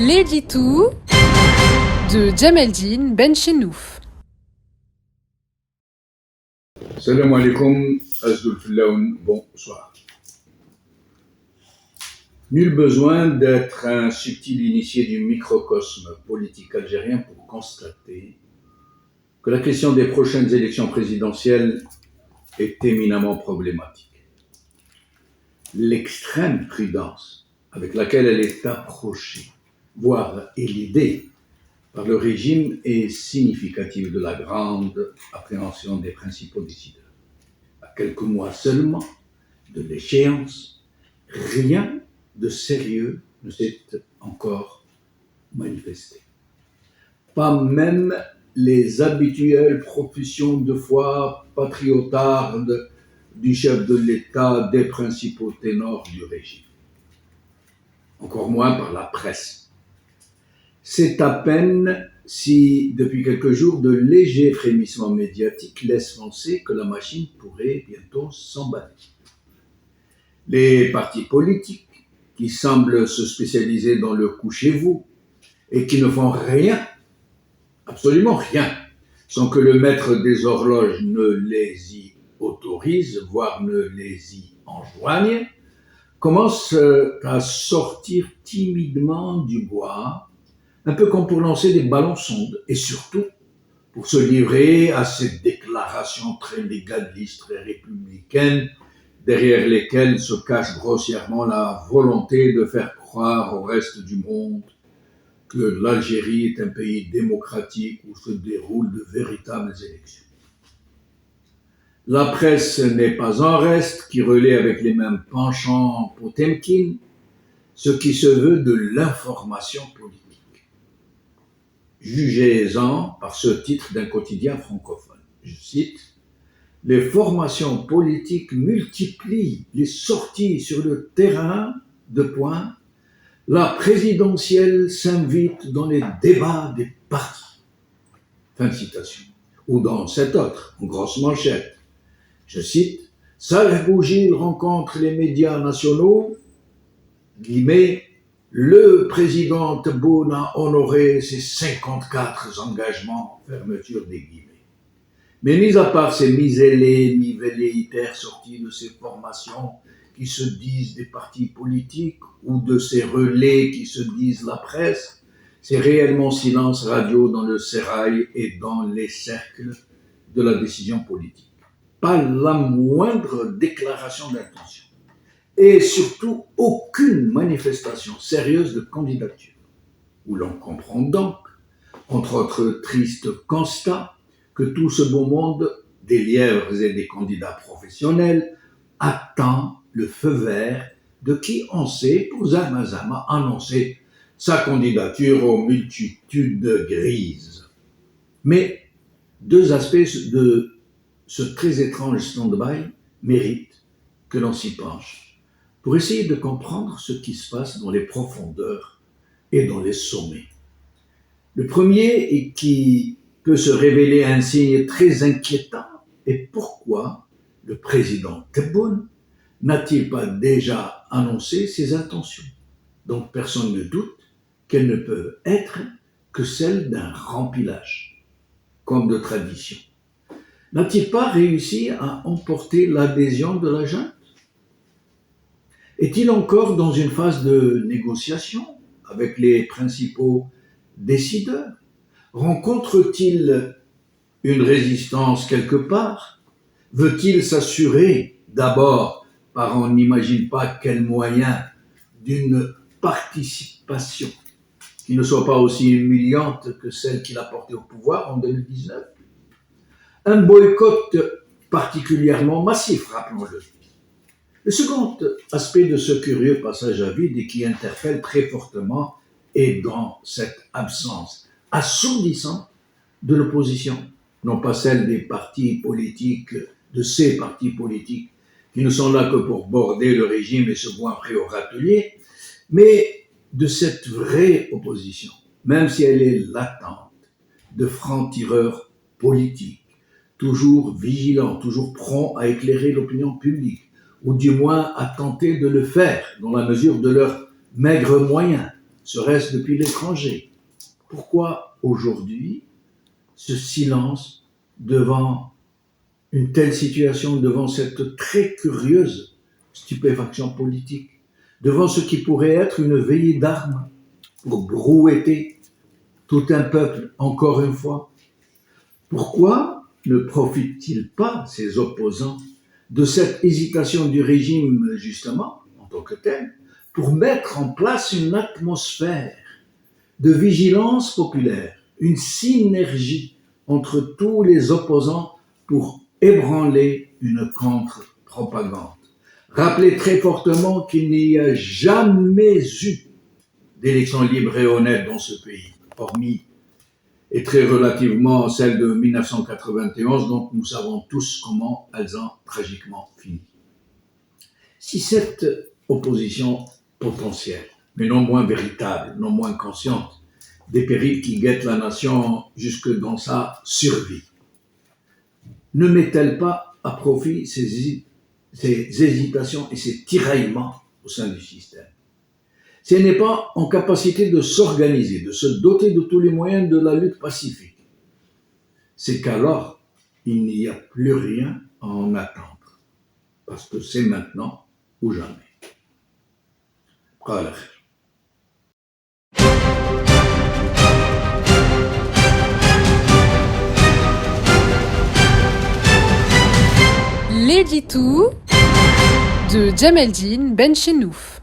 L'édito de Djameldine Benchenouf. Salam alaikum, Azdoul Fillaoun, bonsoir. Nul besoin d'être un subtil initié du microcosme politique algérien pour constater que la question des prochaines élections présidentielles est éminemment problématique. L'extrême prudence avec laquelle elle est approchée, voire élidée par le régime est significative de la grande appréhension des principaux décideurs. À quelques mois seulement de l'échéance, rien de sérieux ne s'est encore manifesté. Pas même les habituelles professions de foi patriotardes du chef de l'État, des principaux ténors du régime. Encore moins par la presse. C'est à peine si, depuis quelques jours, de légers frémissements médiatiques laissent penser que la machine pourrait bientôt s'emballer. Les partis politiques, qui semblent se spécialiser dans le couchez-vous et qui ne font rien, absolument rien, sans que le maître des horloges ne les y autorise, voire ne les y enjoigne, commencent à sortir timidement du bois, un peu comme pour lancer des ballons sondes, et surtout pour se livrer à ces déclarations très légalistes, très républicaines, derrière lesquelles se cache grossièrement la volonté de faire croire au reste du monde que l'Algérie est un pays démocratique où se déroulent de véritables élections. La presse n'est pas en reste, qui relaie avec les mêmes penchants Potemkin ce qui se veut de l'information politique. Jugez-en par ce titre d'un quotidien francophone. Je cite: « Les formations politiques multiplient les sorties sur le terrain de points. La présidentielle s'invite dans les débats des partis. » Fin de citation. Ou dans cette autre, en grosse manchette. Je cite: « Saleh Bougil rencontre les médias nationaux, guillemets, le président Tebboune a honoré ses 54 engagements, fermeture des guillemets. Mais mis à part ces mi-zélés, mi-velléitaires sortis de ces formations qui se disent des partis politiques ou de ces relais qui se disent la presse, c'est réellement silence radio dans le sérail et dans les cercles de la décision politique. Pas la moindre déclaration d'intention. Et surtout, aucune manifestation sérieuse de candidature. Où l'on comprend donc, entre autres tristes constats, que tout ce beau monde, des lièvres et des candidats professionnels, attend le feu vert de qui on sait, pour Zamazama, annoncer sa candidature aux multitudes grises. Mais deux aspects de ce très étrange stand-by méritent que l'on s'y penche pour essayer de comprendre ce qui se passe dans les profondeurs et dans les sommets. Le premier, et qui peut se révéler un signe très inquiétant, est pourquoi le président Tebboune n'a-t-il pas déjà annoncé ses intentions, dont personne ne doute qu'elles ne peuvent être que celles d'un rempilage, comme de tradition. N'a-t-il pas réussi à emporter l'adhésion de la junte? Est-il encore dans une phase de négociation avec les principaux décideurs? Rencontre-t-il une résistance quelque part? Veut-il s'assurer d'abord, par on n'imagine pas quel moyen, d'une participation qui ne soit pas aussi humiliante que celle qu'il a portée au pouvoir en 2019? Un boycott particulièrement massif, rappelons-le. Le second aspect de ce curieux passage à vide et qui interpelle très fortement est dans cette absence assourdissante de l'opposition, non pas celle des partis politiques, de ces partis politiques qui ne sont là que pour border le régime et se voient prêts au râtelier, mais de cette vraie opposition, même si elle est latente, de francs-tireurs politiques, toujours vigilants, toujours prompts à éclairer l'opinion publique, ou du moins à tenter de le faire dans la mesure de leurs maigres moyens, serait-ce depuis l'étranger. Pourquoi aujourd'hui ce silence devant une telle situation, devant cette très curieuse stupéfaction politique, devant ce qui pourrait être une veillée d'armes pour brouetter tout un peuple, encore une fois? Pourquoi ne profitent-ils pas, ces opposants, de cette hésitation du régime, justement, en tant que tel, pour mettre en place une atmosphère de vigilance populaire, une synergie entre tous les opposants pour ébranler une contre-propagande? Rappelez très fortement qu'il n'y a jamais eu d'élections libres et honnêtes dans ce pays, hormis et très relativement celle de 1991, dont nous savons tous comment elles ont tragiquement fini. Si cette opposition potentielle, mais non moins véritable, non moins consciente, des périls qui guettent la nation jusque dans sa survie, ne met-elle pas à profit ces hésitations et ces tiraillements au sein du système? Si elle n'est pas en capacité de s'organiser, de se doter de tous les moyens de la lutte pacifique, c'est qu'alors, il n'y a plus rien à en attendre. Parce que c'est maintenant ou jamais. Qala khair. L'édito de Djemeldine Benchenouf.